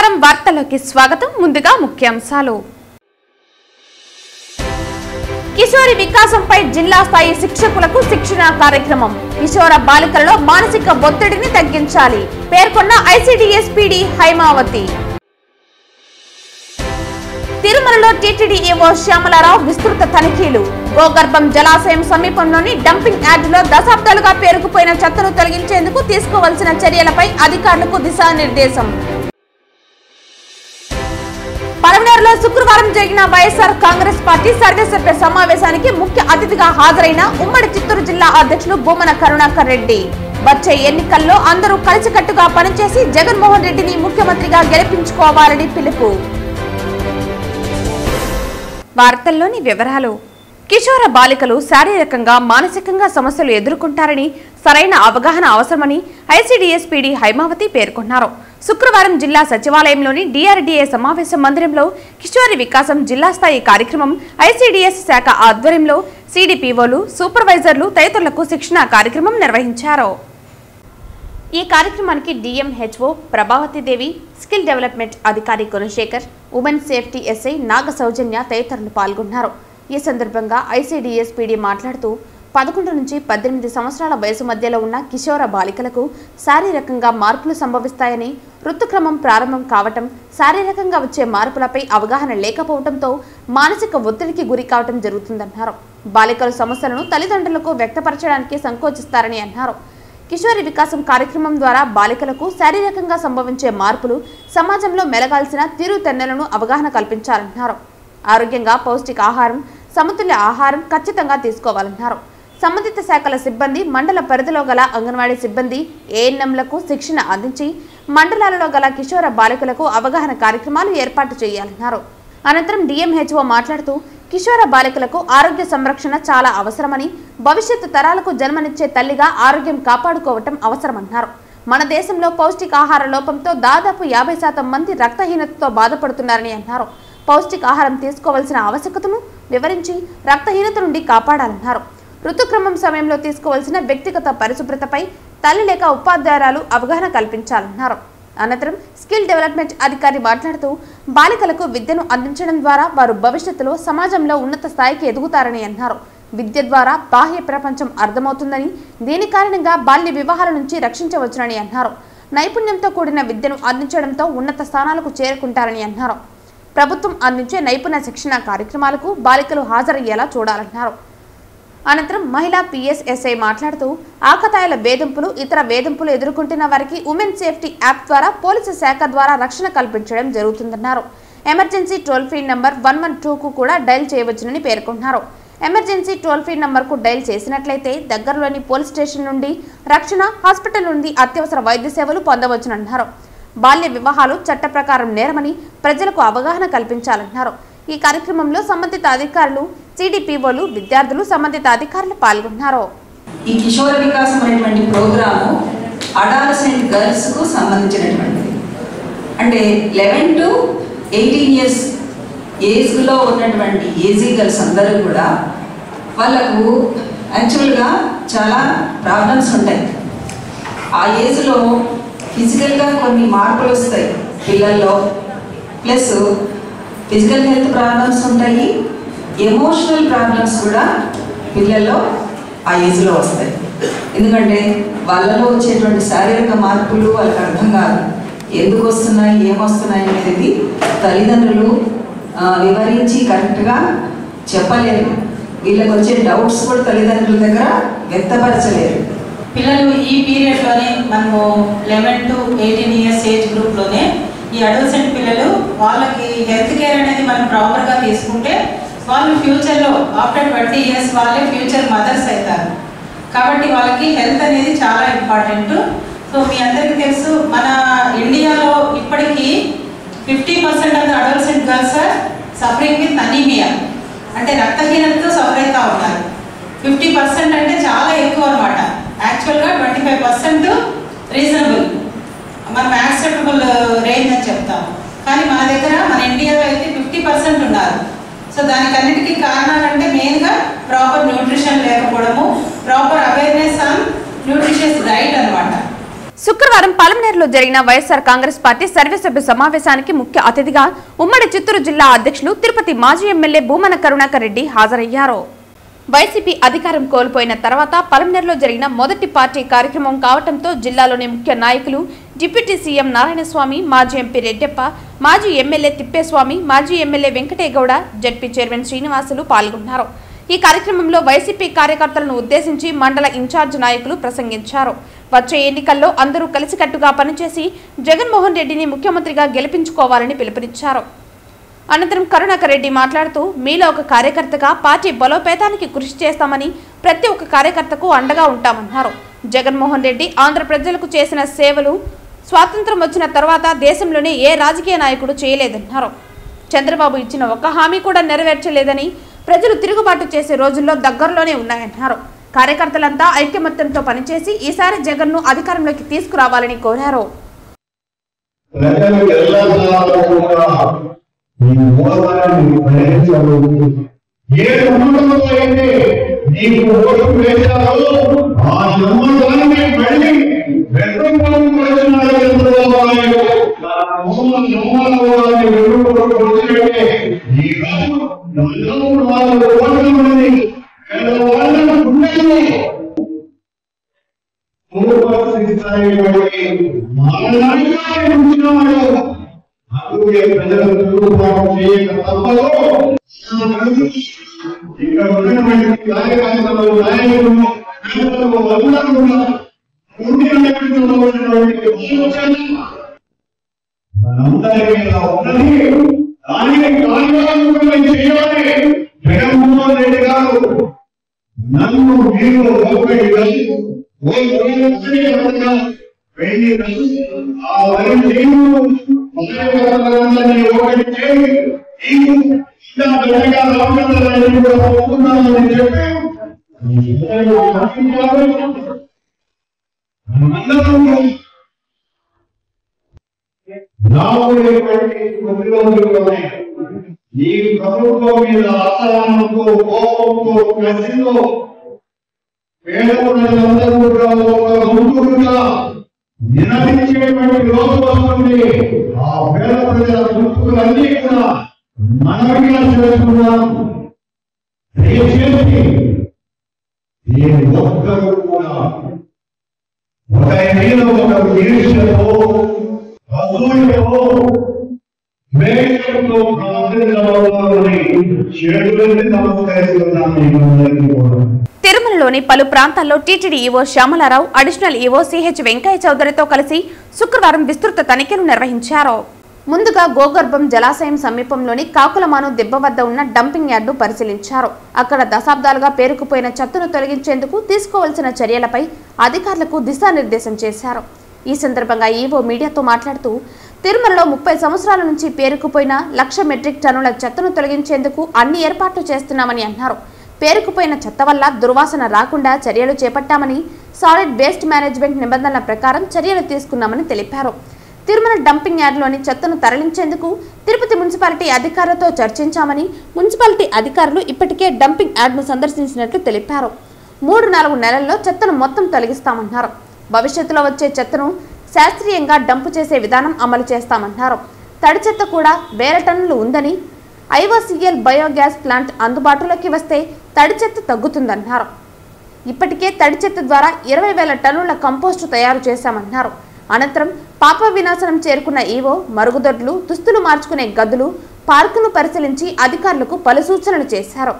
నమస్కారం వార్తల్లోకి స్వాగతం. ముందుగా ముఖ్యాంశాలు. కిషోరి వికాసంపై జిల్లా స్థాయి శిక్షకులకు శిక్షణ కార్యక్రమం. కిషోర బాలికలలో మానసిక ఒత్తిడిని తగ్గించాలి పేర్కొన్న ఐసిడిఎస్ పీడీ హైమావతి. తిరుమలలో టీటీడీ ఈవో శ్యామలారావు విస్తృత తనిఖీలు. గోగర్భం జలాశయం సమీపంలోని డంపింగ్ యార్డులో దశాబ్దాలుగా పేరుకుపోయిన చెత్తను తొలగించేందుకు తీసుకోవాల్సిన చర్యలపై అధికారులకు దిశానిర్దేశం. పలమనేరులో శుక్రవారం జరిగిన వైఎస్ఆర్ కాంగ్రెస్ పార్టీ సర్వసభ్య సమావేశానికి ముఖ్య అతిథిగా హాజరైన ఉమ్మడి చిత్తూరు జిల్లా అధ్యక్షులు భూమన కరుణాకర్ రెడ్డి వచ్చే ఎన్నికల్లో అందరూ కలిసికట్టుగా పనిచేసి జగన్మోహన్ రెడ్డిని ముఖ్యమంత్రిగా గెలిపించుకోవాలని పిలుపు. వార్తల్లోని వివరాలు. కిషోర బాలికలు శారీరకంగా మానసికంగా సమస్యలు ఎదుర్కొంటారని సరైన అవగాహన అవసరమని ఐసిడిఎస్ పీడీ హైమావతి పేర్కొన్నారు. శుక్రవారం జిల్లా సచివాలయంలోని డిఆర్డీఏ సమావేశ మందిరంలో కిషోరి వికాసం జిల్లా స్థాయి కార్యక్రమం ఐసిడిఎస్ శాఖ ఆధ్వర్యంలో సిడిపిఓలు, సూపర్వైజర్లు తదితరులకు శిక్షణ కార్యక్రమం నిర్వహించారు. ఈ కార్యక్రమానికి డిఎంహెచ్ఓ ప్రభావతిదేవి, స్కిల్ డెవలప్మెంట్ అధికారి గుణశేఖర్, ఉమెన్ సేఫ్టీ ఎస్ఐ నాగ సౌజన్య తదితరులు పాల్గొన్నారు. ఈ సందర్భంగా ఐసిడిఎస్ పీడీ మాట్లాడుతూ 11 నుంచి 18 సంవత్సరాల వయసు మధ్యలో ఉన్న కిషోర బాలికలకు శారీరకంగా మార్పులు సంభవిస్తాయని, ఋతుక్రమం ప్రారంభం కావటం, శారీరకంగా వచ్చే మార్పులపై అవగాహన లేకపోవడంతో మానసిక ఒత్తిడికి గురి కావటం జరుగుతుందన్నారు. బాలికల సమస్యలను తల్లిదండ్రులకు వ్యక్తపరచడానికి సంకోచిస్తారని అన్నారు. కిషోరి వికాసం కార్యక్రమం ద్వారా బాలికలకు శారీరకంగా సంభవించే మార్పులు, సమాజంలో మెలగాల్సిన తీరుతెన్నులను అవగాహన కల్పించాలన్నారు. ఆరోగ్యంగా పౌష్టిక ఆహారం, సమతుల్య ఆహారం ఖచ్చితంగా తీసుకోవాలన్నారు. సంబంధిత శాఖల సిబ్బంది, మండల పరిధిలో గల అంగన్వాడీ సిబ్బంది, ఏఎన్ఎంలకు శిక్షణ అందించి మండలాలలో గల కిషోర బాలికలకు అవగాహన కార్యక్రమాలు ఏర్పాటు చేయాలన్నారు. అనంతరం డిఎంహెచ్ఓ మాట్లాడుతూ కిషోర బాలికలకు ఆరోగ్య సంరక్షణ చాలా అవసరమని, భవిష్యత్తు తరాలకు జన్మనిచ్చే తల్లిగా ఆరోగ్యం కాపాడుకోవటం అవసరమన్నారు. మన దేశంలో పౌష్టికాహార లోపంతో దాదాపు 50% మంది రక్తహీనతతో బాధపడుతున్నారని అన్నారు. పౌష్టికాహారం తీసుకోవాల్సిన ఆవశ్యకతను వివరించి రక్తహీనత నుండి కాపాడాలన్నారు. ఋతుక్రమం సమయంలో తీసుకోవాల్సిన వ్యక్తిగత పరిశుభ్రతపై తల్లి లేక ఉపాధ్యాయురాలు అవగాహన కల్పించాలన్నారు. అనంతరం స్కిల్ డెవలప్మెంట్ అధికారి మాట్లాడుతూ బాలికలకు విద్యను అందించడం ద్వారా వారు భవిష్యత్తులో సమాజంలో ఉన్నత స్థాయికి ఎదుగుతారని అన్నారు. విద్య ద్వారా బాహ్య ప్రపంచం అర్థమవుతుందని, దీని కారణంగా బాల్య వివాహాల నుంచి రక్షించవచ్చునని అన్నారు. నైపుణ్యంతో కూడిన విద్యను అందించడంతో ఉన్నత స్థానాలకు చేరుకుంటారని అన్నారు. ప్రభుత్వం అందించే నైపుణ్య శిక్షణ కార్యక్రమాలకు బాలికలు హాజరయ్యేలా చూడాలన్నారు. అనంతరం మహిళా పిఎస్ఎస్ఐ మాట్లాడుతూ ఆకతాయిల వేధింపులు, ఇతర వేధింపులు ఎదుర్కొంటున్న వారికి ఉమెన్ సేఫ్టీ యాప్ ద్వారా పోలీసు శాఖ ద్వారా రక్షణ కల్పించడం జరుగుతుందన్నారు. ఎమర్జెన్సీ టోల్ ఫ్రీ నంబర్ 112కు కూడా డయల్ చేయవచ్చునని పేర్కొన్నారు. ఎమర్జెన్సీ టోల్ ఫ్రీ నంబర్కు డయల్ చేసినట్లయితే దగ్గరలోని పోలీస్ స్టేషన్ నుండి రక్షణ, హాస్పిటల్ నుండి అత్యవసర వైద్య సేవలు పొందవచ్చునన్నారు. బాల్య వివాహాలు చట్ట ప్రకారం నేరమని ప్రజలకు అవగాహన కల్పించాలన్నారు. ఈ కార్యక్రమంలో సంబంధిత అధికారులు, సిడిపిఓలు, విద్యార్థులు, సంబంధిత అధికారులు పాల్గొన్నారు. ఈ కిషోర వికాసం అనేటువంటి ప్రోగ్రాము అడాలసెంట్ గర్ల్స్ కు సంబంధించినటువంటిది. అంటే 11 to 18 years ఏజ్లో ఉన్నటువంటి ఏజీ గర్ల్స్ అందరూ కూడా వాళ్ళకు యాక్చువల్గా చాలా ప్రాబ్లమ్స్ ఉంటాయి. ఆ ఏజ్లో ఫిజికల్గా కొన్ని మార్పులు వస్తాయి పిల్లల్లో, ప్లస్ ఫిజికల్ హెల్త్ ప్రాబ్లమ్స్ ఉంటాయి, ఎమోషనల్ ప్రాబ్లమ్స్ కూడా పిల్లల్లో ఆ ఏజ్లో వస్తాయి. ఎందుకంటే వాళ్ళలో వచ్చేటువంటి శారీరక మార్పులు వాళ్ళకి అర్థం కాదు, ఎందుకు వస్తున్నాయి, ఏమొస్తున్నాయి అనేది తల్లిదండ్రులు వివరించి కరెక్ట్గా చెప్పలేరు. వీళ్ళకి వచ్చే డౌట్స్ కూడా తల్లిదండ్రుల దగ్గర వ్యక్తపరచలేరు. పిల్లలు ఈ పీరియడ్లోనే మనము 11 to 18 years ఏజ్ గ్రూప్లోనే ఈ అడోలసెంట్ పిల్లలు వాళ్ళకి హెల్త్ కేర్ అనేది మనం ప్రాపర్గా తీసుకుంటే వాళ్ళు ఫ్యూచర్లో ఆఫ్టర్ 20 years వాళ్ళే ఫ్యూచర్ మదర్స్ అవుతారు. కాబట్టి వాళ్ళకి హెల్త్ అనేది చాలా ఇంపార్టెంట్. సో మీ అందరికీ తెలుసు, మన ఇండియాలో ఇప్పటికీ 50% of the adolescent girls are suffering with anemia, అంటే రక్తహీనతతో సఫర్ అవుతూ ఉన్నారు. 50% అంటే చాలా ఎక్కువ అనమాట. యాక్చువల్గా 25% రీజనబుల్, మనం యాక్సెప్టబుల్ రేంజ్ అని చెప్తాం. కానీ మన దగ్గర, మన ఇండియాలో అయితే 50% ఉన్నారు. సో దానికన్నిటికీ కారణాలంటే మెయిన్గా ప్రాపర్ న్యూట్రిషన్ లేకపోవడము, proper awareness on nutritious diet అనమాట. శుక్రవారం పలమనేరులో జరిగిన వైఎస్ఆర్ కాంగ్రెస్ పార్టీ సర్వసభ్య సమావేశానికి ముఖ్య అతిథిగా ఉమ్మడి చిత్తూరు జిల్లా అధ్యక్షులు తిరుపతి మాజీ ఎమ్మెల్యే భూమన కరుణాకర్ రెడ్డి హాజరయ్యారు. వైసీపీ అధికారం కోల్పోయిన తర్వాత పలమనేరులో జరిగిన మొదటి పార్టీ కార్యక్రమం కావడంతో జిల్లాలోని ముఖ్య నాయకులు డిప్యూటీ సీఎం నారాయణస్వామి, మాజీ ఎంపీ రెడ్డెప్ప, మాజీ ఎమ్మెల్యే తిప్పేస్వామి, మాజీ MLA Venkategowda, ZP chairman Srinivasulu పాల్గొన్నారు. ఈ కార్యక్రమంలో వైసీపీ కార్యకర్తలను ఉద్దేశించి మండల ఇన్ఛార్జ్ నాయకులు ప్రసంగించారు. వచ్చే ఎన్నికల్లో అందరూ కలిసికట్టుగా పనిచేసి జగన్మోహన్ రెడ్డిని ముఖ్యమంత్రిగా గెలిపించుకోవాలని పిలుపునిచ్చారు. అనంతరం కరుణాకర్ రెడ్డి మాట్లాడుతూ, మీలో ఒక కార్యకర్తగా పార్టీ బలోపేతానికి కృషి చేస్తామని, ప్రతి ఒక్క కార్యకర్తకు అండగా ఉంటామన్నారు. జగన్మోహన్ రెడ్డి ఆంధ్ర ప్రజలకు చేసిన సేవలు స్వాతంత్రం వచ్చిన తర్వాత దేశంలోనే ఏ రాజకీయ నాయకుడు చేయలేదన్నారు. చంద్రబాబు ఇచ్చిన ఒక్క హామీ కూడా నెరవేర్చలేదని, ప్రజలు తిరుగుబాటు చేసే రోజుల్లో దగ్గరలోనే ఉన్నాయన్నారు. కార్యకర్తలంతా ఐక్యమత్యంతో పనిచేసి ఈసారి జగన్ను అధికారంలోకి తీసుకురావాలని కోరారు. జగన్మోహన్ రెడ్డి గారు నన్ను మీరు ఈ ప్రభుత్వం మీద అసహనంతో కోపంతో కసితో పేద ప్రజలందరూ కూడా ముందుగా నినదించేటువంటి రోజు వస్తుంది. ఆ పేద ప్రజల గుర్తులన్నీ కూడా మనవిగా చేస్తున్నాం. దయచేసి ఈ ఒక్కరు కూడా ఒక ఈర్ష్యతో అసూయతో తిరుమలలోని పలు ప్రాంతాల్లో TTD EO Shyamala Rao, additional EO CH Venkaiah చౌదరితో కలిసి శుక్రవారం విస్తృత తనిఖీలు నిర్వహించారు. ముందుగా గోగర్భం జలాశయం సమీపంలోని కాకులమాను దిబ్బ వద్ద ఉన్న డంపింగ్ యార్డు పరిశీలించారు. అక్కడ దశాబ్దాలుగా పేరుకుపోయిన చెత్తను తొలగించేందుకు తీసుకోవాల్సిన చర్యలపై అధికారులకు దిశానిర్దేశం చేశారు. ఈ సందర్భంగా ఈవో మీడియాతో మాట్లాడుతూ, తిరుమలలో 30 సంవత్సరాల నుంచి పేరుకుపోయిన 1,00,000 మెట్రిక్ టన్నుల చెత్తను తొలగించేందుకు అన్ని ఏర్పాట్లు చేస్తున్నామని అన్నారు. పేరుకుపోయిన చెత్త వల్ల దుర్వాసన రాకుండా చర్యలు చేపట్టామని, సాలిడ్ వేస్ట్ మేనేజ్మెంట్ నిబంధనల ప్రకారం చర్యలు తీసుకున్నామని తెలిపారు. తిరుమల డంపింగ్ యార్డులోని చెత్తను తరలించేందుకు తిరుపతి మున్సిపాలిటీ అధికారులతో చర్చించామని, మున్సిపాలిటీ అధికారులు ఇప్పటికే డంపింగ్ యార్డును సందర్శించినట్లు తెలిపారు. 3-4 నెలల్లో చెత్తను మొత్తం తొలగిస్తామన్నారు. భవిష్యత్తులో వచ్చే చెత్తను శాస్త్రీయంగా డంపు చేసే విధానం అమలు చేస్తామన్నారు. తడి చెత్త కూడా 1000 టన్నులు ఉందని, ఐఓసీఎల్ బయోగ్యాస్ ప్లాంట్ అందుబాటులోకి వస్తే తడి చెత్త తగ్గుతుందన్నారు. ఇప్పటికే తడి చెత్త ద్వారా 20,000 టన్నుల కంపోస్టు తయారు చేశామన్నారు. అనంతరం పాప వినాశనం చేరుకున్న ఈవో మరుగుదొడ్లు, దుస్తులు మార్చుకునే గదులు, పార్కును పరిశీలించి అధికారులకు పలు సూచనలు చేశారు.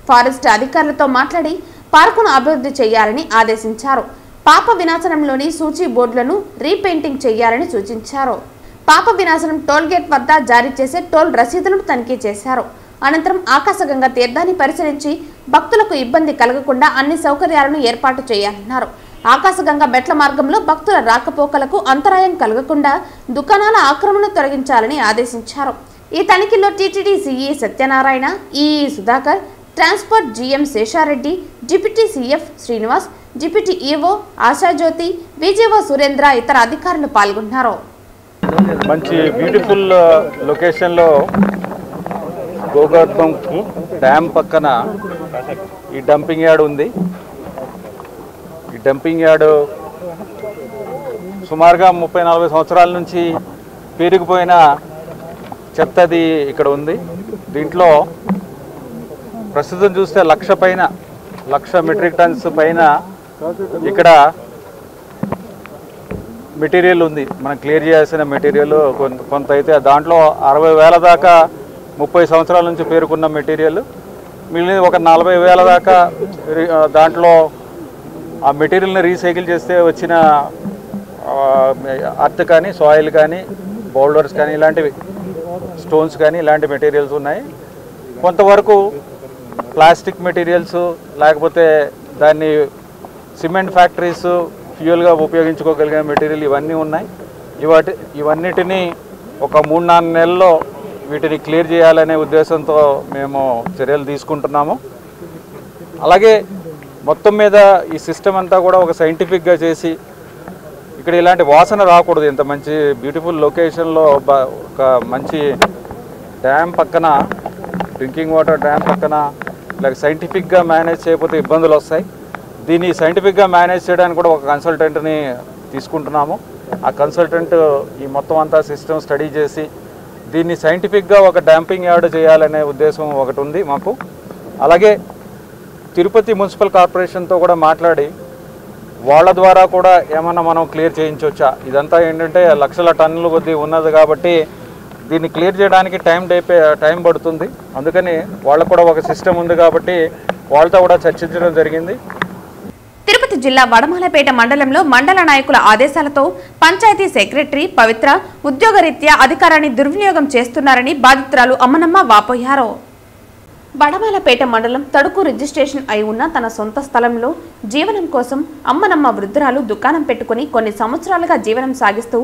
ఫారెస్ట్ అధికారులతో మాట్లాడి పార్కును అభివృద్ధి చేయాలని ఆదేశించారు. పాప వినాశనంలోని సూచీ బోర్డులను రీపెయింటింగ్ చేయాలని సూచించారు. పాప వినాశనం టోల్ గేట్ వద్ద జారీ చేసే టోల్ రసీదులను తనిఖీ చేశారు. అనంతరం ఆకాశగంగా తీర్థాన్ని పరిశీలించి భక్తులకు ఇబ్బంది కలగకుండా అన్ని సౌకర్యాలను ఏర్పాటు చేయాలన్నారు. ఆకాశగంగా మెట్ల మార్గంలో భక్తుల రాకపోకలకు అంతరాయం కలగకుండా దుకాణాల ఆక్రమణ తొలగించాలని ఆదేశించారు. ఈ తనిఖీలో TTD CE Satyanarayana, EE Sudhakar, transport GM Sesha Reddy, deputy CF Srinivas, deputy EO Asha Jyothi, VGO Surendra ఇతర అధికారులు పాల్గొన్నారు. మంచి బ్యూటిఫుల్ లొకేషన్లో గోగర్భం డ్యామ్ పక్కన ఈ డంపింగ్ యార్డ్ ఉంది. ఈ డంపింగ్ యార్డ్ సుమారుగా 30-40 సంవత్సరాల నుంచి పేరుకుపోయిన చెత్తది ఇక్కడ ఉంది. దీంట్లో ప్రస్తుతం చూస్తే 1,00,000 మెట్రిక్ టన్స్ పైన ఇక్కడ మెటీరియల్ ఉంది. మనం క్లియర్ చేయాల్సిన మెటీరియల్ కొంత అయితే దాంట్లో 60,000 దాకా 30 సంవత్సరాల నుంచి పేరుకున్న మెటీరియల్, మిగిలిన ఒక 40,000 దాకా దాంట్లో ఆ మెటీరియల్ని రీసైకిల్ చేస్తే వచ్చిన అర్త్ కానీ, సాయిల్ కానీ, బౌల్డర్స్ కానీ, ఇలాంటివి స్టోన్స్ కానీ ఇలాంటి మెటీరియల్స్ ఉన్నాయి. కొంతవరకు ప్లాస్టిక్ మెటీరియల్స్, లేకపోతే దాన్ని సిమెంట్ ఫ్యాక్టరీస్ ఫ్యూయల్గా ఉపయోగించుకోగలిగిన మెటీరియల్ ఇవన్నీ ఉన్నాయి. ఇవన్నిటినీ ఒక 3-4 నెలల్లో వీటిని క్లియర్ చేయాలనే ఉద్దేశంతో మేము చర్యలు తీసుకుంటున్నాము. అలాగే మొత్తం మీద ఈ సిస్టమ్ అంతా కూడా ఒక సైంటిఫిక్గా చేసి ఇక్కడ ఇలాంటి వాసన రాకూడదు. ఇంత మంచి బ్యూటిఫుల్ లొకేషన్లో ఒక మంచి డ్యామ్ పక్కన, డ్రింకింగ్ వాటర్ డ్యామ్ పక్కన ఇలా సైంటిఫిక్గా మేనేజ్ చేయకపోతే ఇబ్బందులు వస్తాయి. దీన్ని సైంటిఫిక్గా మేనేజ్ చేయడానికి కూడా ఒక కన్సల్టెంట్ని తీసుకుంటున్నాము. ఆ కన్సల్టెంట్ ఈ మొత్తం అంతా సిస్టమ్ స్టడీ చేసి దీన్ని సైంటిఫిక్గా ఒక డాంపింగ్ యార్డ్ చేయాలనే ఉద్దేశం ఒకటి ఉంది మాకు. అలాగే తిరుపతి మున్సిపల్ కార్పొరేషన్తో కూడా మాట్లాడి వాళ్ళ ద్వారా కూడా ఏమన్నా మనం క్లియర్ చేయించవచ్చా. ఇదంతా ఏంటంటే లక్షల టన్నుల కొద్దీ ఉన్నది కాబట్టి దీన్ని క్లియర్ చేయడానికి టైం పడుతుంది. అందుకని వాళ్ళకు కూడా ఒక సిస్టమ్ ఉంది కాబట్టి వాళ్ళతో కూడా చర్చించడం జరిగింది. తిరుపతి జిల్లా వడమాలపేట మండలంలో మండల నాయకుల ఆదేశాలతో పంచాయతీ సెక్రటరీ పవిత్ర ఉద్యోగరీత్యా అధికారాన్ని దుర్వినియోగం చేస్తున్నారని బాధితురాలు అమ్మనమ్మ వాపోయారు. వడమాలపేట మండలం తడుకు రిజిస్ట్రేషన్ అయి ఉన్న తన సొంత స్థలంలో జీవనం కోసం అమ్మనమ్మ వృద్ధురాలు దుకాణం పెట్టుకుని కొన్ని సంవత్సరాలుగా జీవనం సాగిస్తూ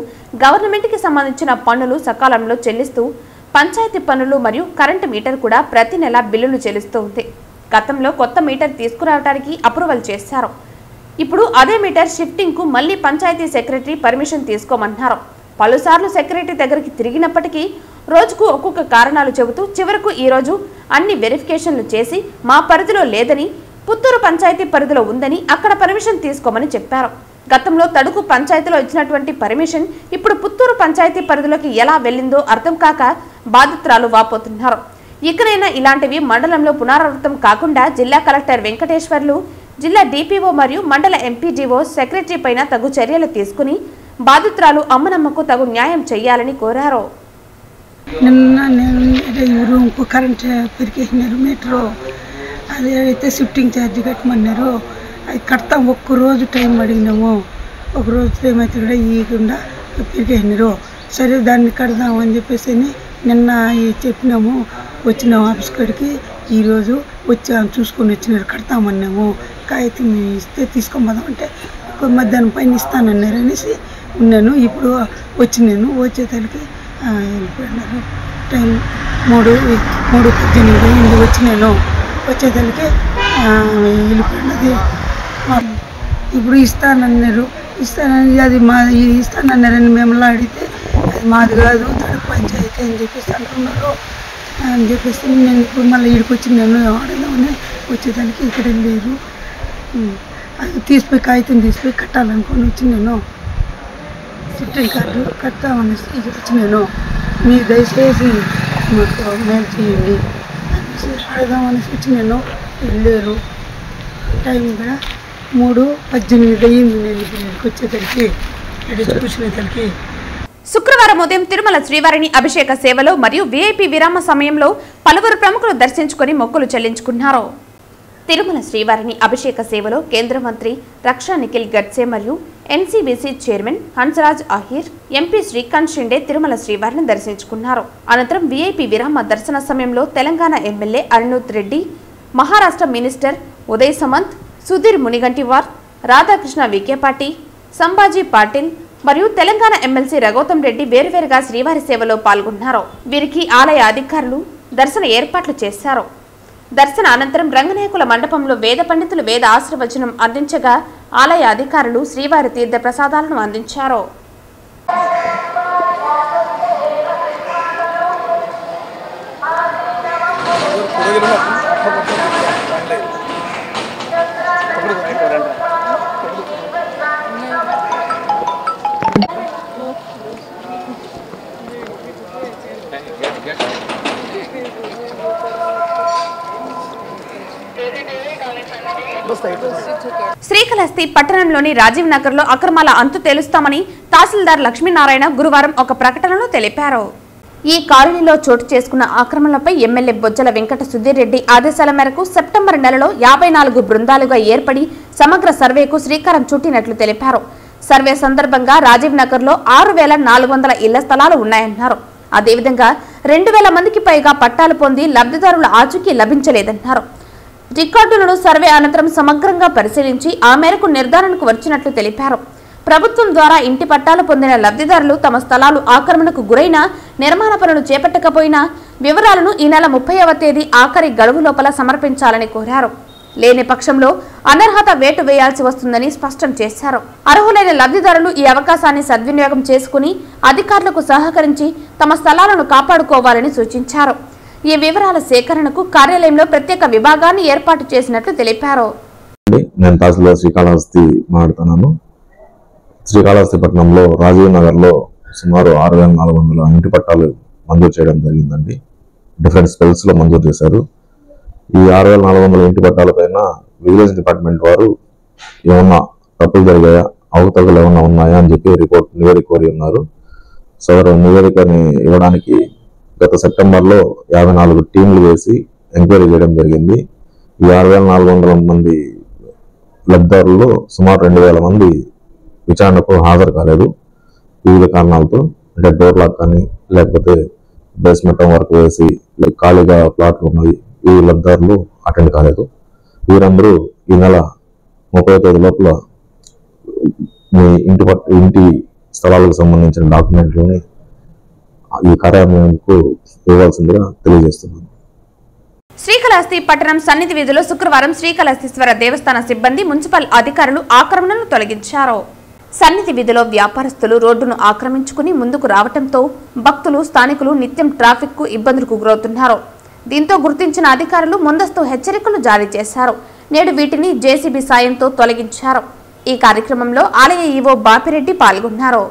గవర్నమెంట్కి సంబంధించిన పన్నులు సకాలంలో చెల్లిస్తూ పంచాయతీ పన్నులు మరియు కరెంటు మీటర్ కూడా ప్రతి నెల బిల్లులు చెల్లిస్తూ ఉంది. గతంలో కొత్త మీటర్ తీసుకురావడానికి అప్రూవల్ చేశారు. ఇప్పుడు అదే మీటర్ షిఫ్టింగ్కు మళ్లీ పంచాయతీ సెక్రటరీ పర్మిషన్ తీసుకోమన్నారు. పలుసార్లు సెక్రటరీ దగ్గరికి తిరిగినప్పటికీ రోజుకు ఒక్కొక్క కారణాలు చెబుతూ చివరకు ఈరోజు అన్ని వెరిఫికేషన్లు చేసి మా పరిధిలో లేదని, పుత్తూరు పంచాయతీ పరిధిలో ఉందని అక్కడ పర్మిషన్ తీసుకోమని చెప్పారు. గతంలో తడుకు పంచాయతీలో ఇచ్చినటువంటి పర్మిషన్ ఇప్పుడు పుత్తూరు పంచాయతీ పరిధిలోకి ఎలా వెళ్ళిందో అర్థం కాక బాధితురాలు వాపోతున్నారు. ఇకనైనా ఇలాంటివి మండలంలో పునరావృతం కాకుండా జిల్లా కలెక్టర్ వెంకటేశ్వర్లు, జిల్లా డిపిఓ మరియు మండల ఎంపీడీఓ సెక్రటరీ పైన తగు చర్యలు తీసుకుని బాధితురాలు అమ్మనమ్మకు తగు న్యాయం చేయాలని కోరారు. నిన్న రూమ్కు కరెంట్ పెరిగేసినారు, మీటరు అది అయితే షిఫ్టింగ్ ఛార్జ్ కట్టమన్నారు. అది కడతాం, ఒక్కరోజు టైం అడిగినాము. ఒకరోజు టైం అయితే కూడా ఇవ్వకుండా పెరిగేసినారు. సరే దాన్ని కడదాం అని చెప్పేసి నిన్న చెప్పినాము. వచ్చినాము ఆఫీస్ కాడికి, ఈరోజు వచ్చాము, చూసుకొని వచ్చినారు, కడతామన్నాము. కాగితం ఇస్తే తీసుకోమదామంటే మధ్యాహ్నం పైన ఇస్తానన్నారు అనేసి ఉన్నాను. ఇప్పుడు వచ్చినాను, వచ్చేసరికి వెళ్ళిపోయినారు. టైం 3:18 అయింది. వచ్చినాను, వచ్చేసరికి వెళ్ళిపోయినది. ఇప్పుడు ఇస్తానన్నారు, అది ఇస్తానన్నారని మేము అడిగితే అది మాది కాదు, తడుకు పంచాయతీ అని చెప్పేసి అంటున్నారు. అని చెప్పేసి నేను ఇప్పుడు మళ్ళీ ఇక్కడికి వచ్చి నేను ఆడదామని వచ్చేదానికి ఇక్కడ లేరు. అది తీసిపోయి కాగితం తీసిపోయి కట్టాలనుకొని వచ్చి నేను షిఫ్టింగ్ కార్డు కట్టామనేసి ఇక్కడ వచ్చి నేను మీరు దయచేసి మాకు మేలు చేయండి అనేసి ఆడదామనేసి వచ్చి నేను వెళ్ళారు. టైం కూడా 3:18 అయ్యింది. నేను ఇక్కడికి వచ్చేసరికి ఇక్కడ కూర్చునేసరికి శుక్రవారం ఉదయం తిరుమల శ్రీవారిని అభిషేక సేవలో మరియు వీఐపీ విరామ సమయంలో పలువురు ప్రముఖులు దర్శించుకుని మొక్కులు చెల్లించుకున్నారు. తిరుమల శ్రీవారిని అభిషేక సేవలో కేంద్ర మంత్రి రక్షా నిఖిల్ గడ్సే మరియు NCBC chairman Hansraj Ahir, MP Srikanth Shinde Tirumala శ్రీవారిని దర్శించుకున్నారు. అనంతరం వీఐపీ విరామ దర్శన సమయంలో తెలంగాణ ఎమ్మెల్యే అరుణోత్ రెడ్డి, మహారాష్ట్ర మినిస్టర్ ఉదయ్ సమంత్, సుధీర్ మునిగంటివార్, రాధాకృష్ణ వికేపాటి, సంభాజీ పాటిల్ మరియు తెలంగాణ ఎమ్మెల్సీ రఘోతం రెడ్డి వేరువేరుగా శ్రీవారి సేవలో పాల్గొన్నారు. వీరికి ఆలయ అధికారులు దర్శన ఏర్పాట్లు చేశారు. దర్శన అనంతరం రంగనాయకుల మండపంలో వేద పండితులు వేద ఆశీర్వచనం అందించగా ఆలయ అధికారులు శ్రీవారి తీర్థ ప్రసాదాలను అందించారు. శ్రీకాళహస్తి పట్టణంలోని రాజీవ్ నగర్ లో అక్రమాల అంతు తేలుస్తామని తహసీల్దార్ లక్ష్మీనారాయణ గురువారం ఒక ప్రకటనలో తెలిపారు. ఈ కాలనీలో చోటు చేసుకున్న ఆక్రమణలపై ఎమ్మెల్యే బొజ్జల వెంకట సుధీర్ రెడ్డి ఆదేశాల మేరకు సెప్టెంబర్ నెలలో 54 బృందాలుగా ఏర్పడి సమగ్ర సర్వేకు శ్రీకారం చుట్టినట్లు తెలిపారు. సర్వే సందర్భంగా రాజీవ్ నగర్ లో 6,400 ఇళ్ల స్థలాలు ఉన్నాయన్నారు. అదేవిధంగా 2,000 మందికి పైగా పట్టాలు పొంది లబ్ధిదారుల ఆచూకీ లభించలేదన్నారు. రికార్డులను సర్వే అనంతరం సమగ్రంగా పరిశీలించి ఆ మేరకు నిర్ధారణకు వచ్చినట్లు తెలిపారు. ప్రభుత్వం ద్వారా ఇంటి పట్టాలు పొందిన లబ్ధిదారులు తమ స్థలాలు ఆక్రమణకు గురైన నిర్మాణ పనులు చేపట్టకపోయినా వివరాలను ఈ నెల 30వ తేదీ ఆఖరి గడువు లోపల సమర్పించాలని కోరారు. లేని పక్షంలో అనర్హత వేటు వేయాల్సి వస్తుందని స్పష్టం చేశారు. అర్హులైన లబ్ధిదారులు ఈ అవకాశాన్ని సద్వినియోగం చేసుకుని అధికారులకు సహకరించి తమ స్థలాలను కాపాడుకోవాలని సూచించారు. ఈ వివరాల సేకరణకు కార్యాలయంలో ప్రత్యేక విభాగాన్ని ఏర్పాటు చేసినట్లు తెలిపారు. నేను తహసీల్దార్ శ్రీకాళహస్తి మాట్లాడుతున్నాను. శ్రీకాళహస్తి పట్టణంలో రాజీవ్ నగర్లో సుమారు 6,400 ఇంటి పట్టాలు మంజూరు చేయడం జరిగిందండి. డిఫరెంట్ స్పెల్స్లో మంజూరు చేశారు. ఈ 6,400 ఇంటి పట్టాల పైన విజిలెన్స్ డిపార్ట్మెంట్ వారు ఏమన్నా తప్పులు జరిగాయా, అవకతవకలు ఏమన్నా ఉన్నాయా అని చెప్పి నివేదిక కోరి ఉన్నారు. సదరు నివేదికని ఇవ్వడానికి గత సెప్టెంబర్లో 54 టీంలు వేసి ఎంక్వైరీ చేయడం జరిగింది. ఈ 6,400 మంది లబ్ధిదారుల్లో సుమారు 2,000 మంది విచారణకు హాజరు కాలేదు. వివిధ కారణాలతో, అంటే డోర్ లాక్ కానీ లేకపోతే బేస్మెంట్ వర్క్ వేసి ఖాళీగా ప్లాట్లు ఉన్నాయి, ఈ లబ్ధిదారులు అటెండ్ కాలేదు. వీరందరూ ఈ నెల 30వ తేదీ లోపల మీ ఇంటి స్థలాలకు సంబంధించిన డాక్యుమెంట్లని ఈ కార్యాలయంకు ఇవ్వాల్సిందిగా తెలియజేస్తున్నాను. శ్రీకాళహస్తి పట్టణం సన్నిధి వీధిలో శుక్రవారం శ్రీకాళహస్తీశ్వర దేవస్థాన సిబ్బంది మున్సిపల్ అధికారులు ఆక్రమణను తొలగించారు. సన్నిధి వీధిలో వ్యాపారస్తులు రోడ్డును ఆక్రమించుకుని ముందుకు రావడంతో భక్తులు, స్థానికులు నిత్యం ట్రాఫిక్ కు ఇబ్బందులకు గురవుతున్నారు. దీంతో గుర్తించిన అధికారులు ముందస్తు హెచ్చరికలు జారీ చేశారు. నేడు వీటిని జేసీబీ సాయంతో తొలగించారు. ఈ కార్యక్రమంలో ఆలయ ఈవో బాపిరెడ్డి పాల్గొన్నారు.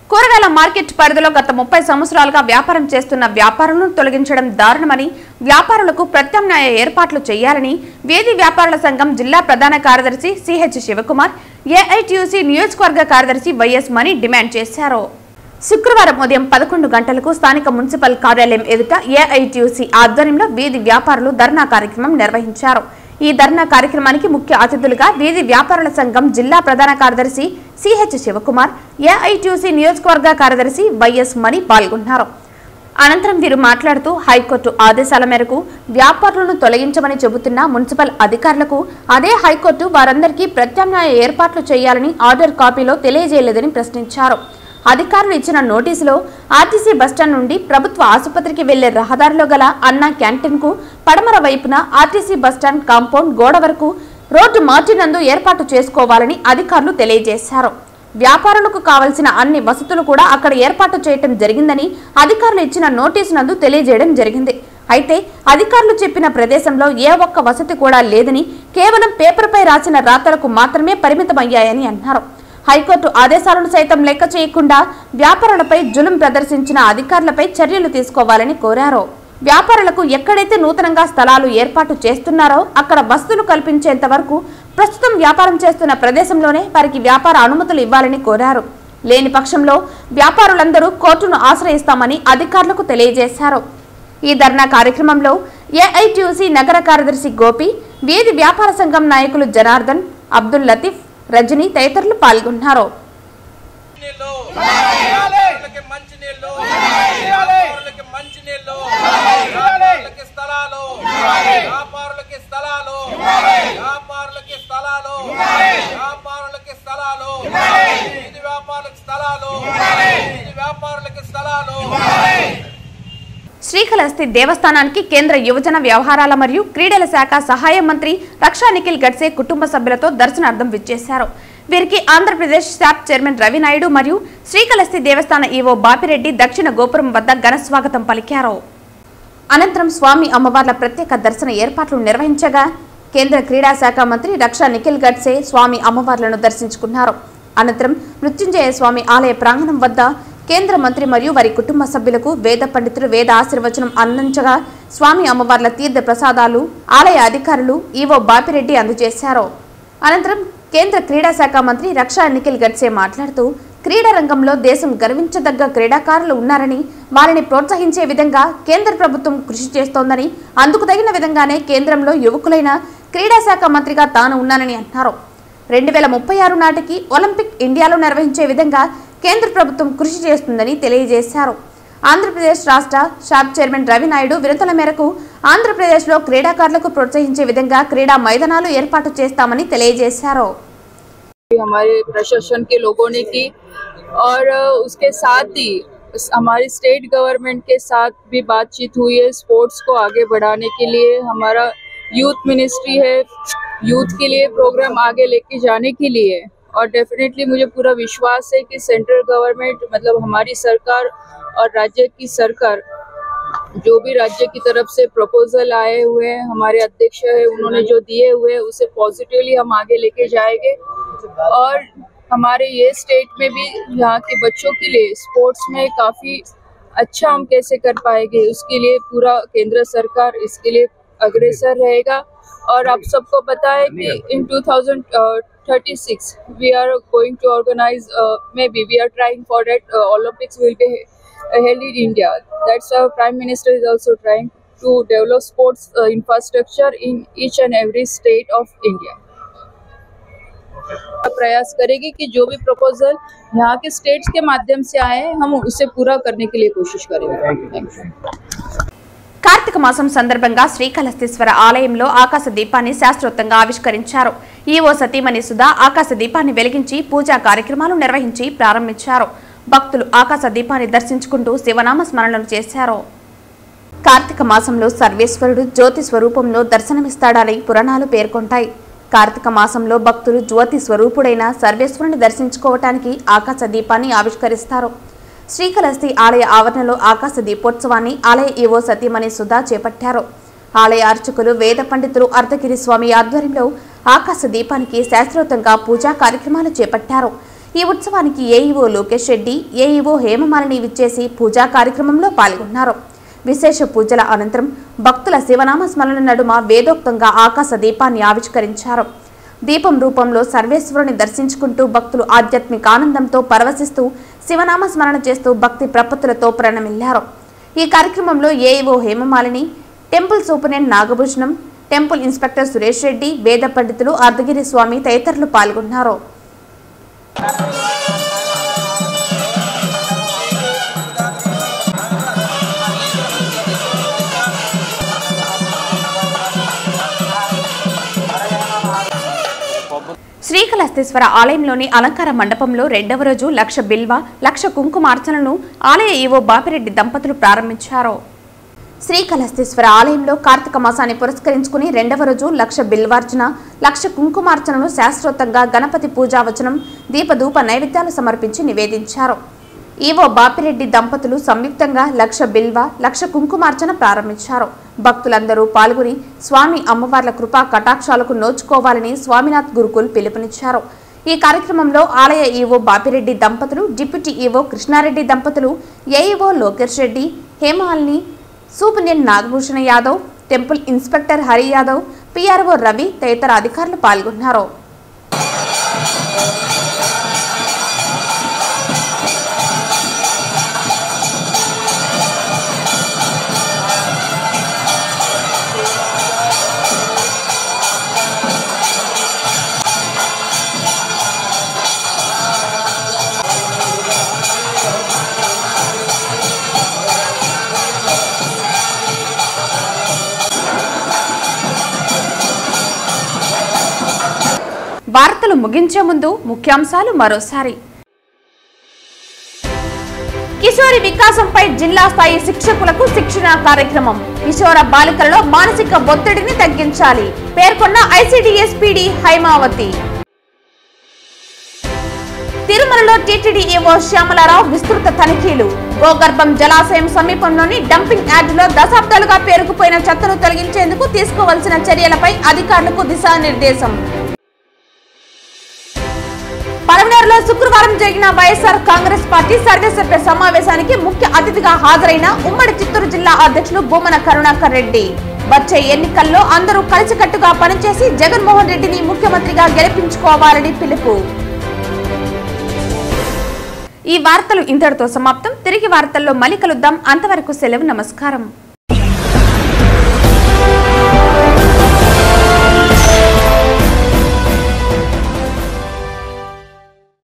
కూరగాయల మార్కెట్ పరిధిలో గత 30 సంవత్సరాలుగా వ్యాపారం చేస్తున్న వ్యాపారులను తొలగించడం దారుణమని, వ్యాపారులకు ప్రత్యామ్నాయ ఏర్పాట్లు చేయాలని వేది వ్యాపారుల సంఘం జిల్లా ప్రధాన కార్యదర్శి సిహెచ్ శివకుమార్, ఏఐటీయూసీ నియోజకవర్గ కార్యదర్శి వైఎస్ మణి డిమాండ్ చేశారు. శుక్రవారం ఉదయం 11 గంటలకు స్థానిక మున్సిపల్ కార్యాలయం ఎదుట ఏఐటీయూసీ ఆధ్వర్యంలో వీధి వ్యాపారులు ధర్నా కార్యక్రమం నిర్వహించారు. ఈ ధర్నా కార్యక్రమానికి ముఖ్య అతిథులుగా వీధి వ్యాపారుల సంఘం జిల్లా ప్రధాన కార్యదర్శి సిహెచ్ శివకుమార్, ఏఐటీయూసీ నియోజకవర్గ కార్యదర్శి వైఎస్ మణి పాల్గొన్నారు. అనంతరం వీరు మాట్లాడుతూ హైకోర్టు ఆదేశాల మేరకు వ్యాపారులను తొలగించమని చెబుతున్న మున్సిపల్ అధికారులకు అదే హైకోర్టు వారందరికీ ప్రత్యామ్నాయ ఏర్పాట్లు చేయాలని ఆర్డర్ కాపీలో తెలియజేయలేదని ప్రశ్నించారు. అధికారులు ఇచ్చిన నోటీసులో ఆర్టీసీ బస్టాండ్ నుండి ప్రభుత్వ ఆసుపత్రికి వెళ్లే రహదారిలో గల అన్నా క్యాంటీన్ కు పడమర వైపున ఆర్టీసీ బస్టాండ్ కాంపౌండ్ గోడ వరకు రోడ్డు మార్చినందు ఏర్పాటు చేసుకోవాలని అధికారులు తెలియజేశారు. వ్యాపారులకు కావలసిన అన్ని వసతులు కూడా అక్కడ ఏర్పాటు చేయడం జరిగిందని అధికారులు ఇచ్చిన నోటీసు నందు తెలియజేయడం జరిగింది. అయితే అధికారులు చెప్పిన ప్రదేశంలో ఏ ఒక్క వసతి కూడా లేదని, కేవలం పేపర్పై రాసిన రాతలకు మాత్రమే పరిమితమయ్యాయని అన్నారు. హైకోర్టు ఆదేశాలను సైతం లెక్క చేయకుండా వ్యాపారులపై జులుం ప్రదర్శించిన అధికారులపై చర్యలు తీసుకోవాలని కోరారు. వ్యాపారులకు ఎక్కడైతే నూతనంగా స్థలాలు ఏర్పాటు చేస్తున్నారో అక్కడ వసతులు కల్పించేంత వరకు ప్రస్తుతం వ్యాపారం చేస్తున్న ప్రదేశంలోనే వారికి వ్యాపార అనుమతులు ఇవ్వాలని కోరారు. లేని పక్షంలో వ్యాపారులందరూ కోర్టును ఆశ్రయిస్తామని అధికారులకు తెలియజేశారు. ఈ ధర్నా కార్యక్రమంలో ఏఐటీయూసీ నగర కార్యదర్శి గోపి, వీధి వ్యాపార సంఘం నాయకులు జనార్దన్, అబ్దుల్ లతీఫ్, రజని తదితరులు పాల్గొన్నారు. శ్రీకాళహస్తి దేవస్థానానికి కేంద్ర యువజన వ్యవహారాల మరియు క్రీడల శాఖ సహాయ మంత్రి రక్షా నిఖిల్ గడ్సే కుటుంబ సభ్యులతో దర్శనార్థం విచ్చేశారు. వీరికి ఆంధ్రప్రదేశ్ శాప్ చైర్మన్ రవి నాయుడు మరియు శ్రీకాళహస్తి దేవస్థాన ఈవో బాపిరెడ్డి దక్షిణ గోపురం వద్ద ఘన స్వాగతం పలికారు. అనంతరం స్వామి అమ్మవార్ల ప్రత్యేక దర్శన ఏర్పాట్లు నిర్వహించగా కేంద్ర క్రీడా శాఖ మంత్రి రక్షా నిఖిల్ గడ్సే స్వామి అమ్మవార్లను దర్శించుకున్నారు. అనంతరం మృత్యుంజయ స్వామి ఆలయ ప్రాంగణం వద్ద కేంద్ర మంత్రి మరియు వారి కుటుంబ సభ్యులకు వేద పండితులు వేద ఆశీర్వచనం అందించగా స్వామి అమ్మవార్ల తీర్థ ప్రసాదాలు ఆలయ అధికారులు ఈవో బాపిరెడ్డి అందజేశారు. అనంతరం కేంద్ర క్రీడా శాఖ మంత్రి రక్షా నిఖిల్ గడ్సే మాట్లాడుతూ క్రీడా రంగంలో దేశం గర్వించదగ్గ క్రీడాకారులు ఉన్నారని వారిని ప్రోత్సహించే విధంగా కేంద్ర ప్రభుత్వం కృషి చేస్తోందని అందుకు తగిన విధంగానే కేంద్రంలో యువకులైన క్రీడా శాఖ మంత్రిగా తాను ఉన్నానని అన్నారు. 2036 నాటికి ఒలింపిక్ ఇండియాలో నిర్వహించే విధంగా కేంద్ర ప్రభుత్వం కృషి చేస్తుందని తెలియజేశారు. ఆంధ్రప్రదేశ్ రాష్ట్ర షాప్ చైర్మన్ రవి నాయుడు వినతుల మేరకు ఆంధ్రప్రదేశ్లో క్రీడాకారులకు ప్రోత్సహించే విధంగా క్రీడా మైదానాలు ఏర్పాటు చేస్తామని తెలియజేశారు. हमारे प्रशासन के लोगों ने की और उसके साथ ही हमारी स्टेट गवर्नमेंट के साथ भी बातचीत हुई है स्पोर्ट्स को आगे बढ़ाने के लिए. हमारा यूथ मिनिस्ट्री है, यूथ के लिए प्रोग्राम आगे लेके जाने के लिए. और डेफिनेटली मुझे पूरा विश्वास है कि सेंट्रल गवर्नमेंट मतलब हमारी सरकार और राज्य की सरकार जो भी राज्य की तरफ से प्रपोजल आए हुए हैं, हमारे अध्यक्ष है उन्होंने जो दिए हुए हैं उसे पॉजिटिवली हम आगे लेके जाएंगे. और हमारे ये स्टेट में भी यहाँ के बच्चों के लिए स्पोर्ट्स में काफ़ी अच्छा हम कैसे कर पाएंगे उसके लिए पूरा केंद्र सरकार इसके लिए अग्रसर रहेगा. और आप सबको पता है कि इन 2036 we are going to organize maybe we are trying for that Olympics will be held in India. That's our Prime Minister is also trying to develop sports infrastructure in each and every state of India. प्रयास करेगी कि जो भी proposal यहाँ के states के माध्यम से आए हम उसे पूरा करने के लिए कोशिश करेंगे. కార్తీక మాసం సందర్భంగా శ్రీకాళహస్తీశ్వర ఆలయంలో ఆకాశ దీపాన్ని శాస్త్రోక్తంగా ఆవిష్కరించారు. ఈవో సతీమణి సుధా ఆకాశ దీపాన్ని వెలిగించి పూజా కార్యక్రమాలు నిర్వహించి ప్రారంభించారు. భక్తులు ఆకాశ దీపాన్ని దర్శించుకుంటూ శివనామ స్మరణలు చేశారు. కార్తీక మాసంలో సర్వేశ్వరుడు జ్యోతి స్వరూపంలో దర్శనమిస్తాడని పురాణాలు పేర్కొంటాయి. కార్తీక మాసంలో భక్తులు జ్యోతి స్వరూపుడైన సర్వేశ్వరుని దర్శించుకోవటానికి ఆకాశ దీపాన్ని ఆవిష్కరిస్తారు. శ్రీకాళహస్తి ఆలయ ఆవరణలో ఆకాశ దీపోత్సవాన్ని ఆలయ ఈవో సతీమణి సుధా చేపట్టారు. ఆలయ అర్చకులు వేద పండితులు అర్ధగిరి స్వామి ఆధ్వర్యంలో ఆకాశ దీపానికి శాస్త్రోక్తంగా పూజా కార్యక్రమాలు చేపట్టారు. ఈ ఉత్సవానికి ఏఈఓ లోకేష్ రెడ్డి, ఏఈఓ హేమమాలిని విచ్చేసి పూజా కార్యక్రమంలో పాల్గొన్నారు. విశేష పూజల అనంతరం భక్తుల శివనామ స్మరణ నడుమ వేదోక్తంగా ఆకాశ దీపాన్ని ఆవిష్కరించారు. దీపం రూపంలో సర్వేశ్వరుని దర్శించుకుంటూ భక్తులు ఆధ్యాత్మిక ఆనందంతో పరవశిస్తూ శివనామ స్మరణ చేస్తూ భక్తి ప్రపత్తులతో ప్రణమిల్లారు. ఈ కార్యక్రమంలో AEO Hemamalini, temple superintendent Nagabhushanam, temple inspector Suresh Reddy, వేద పండితులు అర్ధగిరి స్వామి తదితరులు పాల్గొన్నారు. శ్రీకాళహస్తీశ్వర ఆలయంలోని అలంకార మండపంలో 2వ రోజు 1,00,000 బిల్వ 1,00,000 కుంకుమార్చనను ఆలయ ఈవో బాపిరెడ్డి దంపతులు ప్రారంభించారు. శ్రీకాళహస్తీశ్వర ఆలయంలో కార్తీక మాసాన్ని పురస్కరించుకుని 2వ రోజు 1,00,000 బిల్వార్చన 1,00,000 కుంకుమార్చనను శాస్త్రోక్తంగా గణపతి పూజావచనం దీపధూప నైవేద్యాలు సమర్పించి నివేదించారు. ఈవో బాపిరెడ్డి దంపతులు సంయుక్తంగా 1,00,000 బిల్వ 1,00,000 కుంకుమార్చన ప్రారంభించారు. భక్తులందరూ పాల్గొని స్వామి అమ్మవార్ల కృపా కటాక్షాలకు నోచుకోవాలని స్వామినాథ్ గురుకుల్ పిలుపునిచ్చారు. ఈ కార్యక్రమంలో ఆలయ ఈవో బాపిరెడ్డి దంపతులు, డిప్యూటీ ఈవో కృష్ణారెడ్డి దంపతులు, AEO Lokesh Reddy, Hemalini, superintendent Nagabhushana Yadav, temple inspector Hari Yadav, PRO Ravi తదితర అధికారులు పాల్గొన్నారు. వార్తలు ముగించే ముందు ముఖ్యాంశాలు మరోసారి. కిషోరి వికాసంపై జిల్లా స్థాయి శిక్షకులకు శిక్షణ కార్యక్రమం. కిషోర బాలికలలో మానసిక ఒత్తిడిని తగ్గించాలి పేర్కొన్న ఐసిడిఎస్ పీడీ హైమావతి. తిరుమలలో టీటీడీ ఈవో శ్యామలారావు విస్తృత తనిఖీలు. గోగర్భం జలాశయం సమీపంలోని డంపింగ్ యార్డులో దశాబ్దాలుగా పేరుకుపోయిన చెత్తను తొలగించేందుకు తీసుకోవాల్సిన చర్యలపై అధికారులకు దిశానిర్దేశం. కరీంనగర్లో శుక్రవారం జరిగిన వైఎస్ఆర్ కాంగ్రెస్ పార్టీ సర్వసభ్య సమావేశానికి ముఖ్య అతిథిగా హాజరైన ఉమ్మడి చిత్తూరు జిల్లా అధ్యక్షులు భూమన కరుణాకర్ రెడ్డి వచ్చే ఎన్నికల్లో అందరూ కలిసికట్టుగా పనిచేసి జగన్మోహన్ రెడ్డిని ముఖ్యమంత్రిగా గెలిపించుకోవాలని పిలుపు. ఈ వార్తలు ఇంతటితో సమాప్తం. తిరిగి వార్తల్లో మళ్ళీ కలుద్దాం. అంతవరకు సెలవు. నమస్కారం.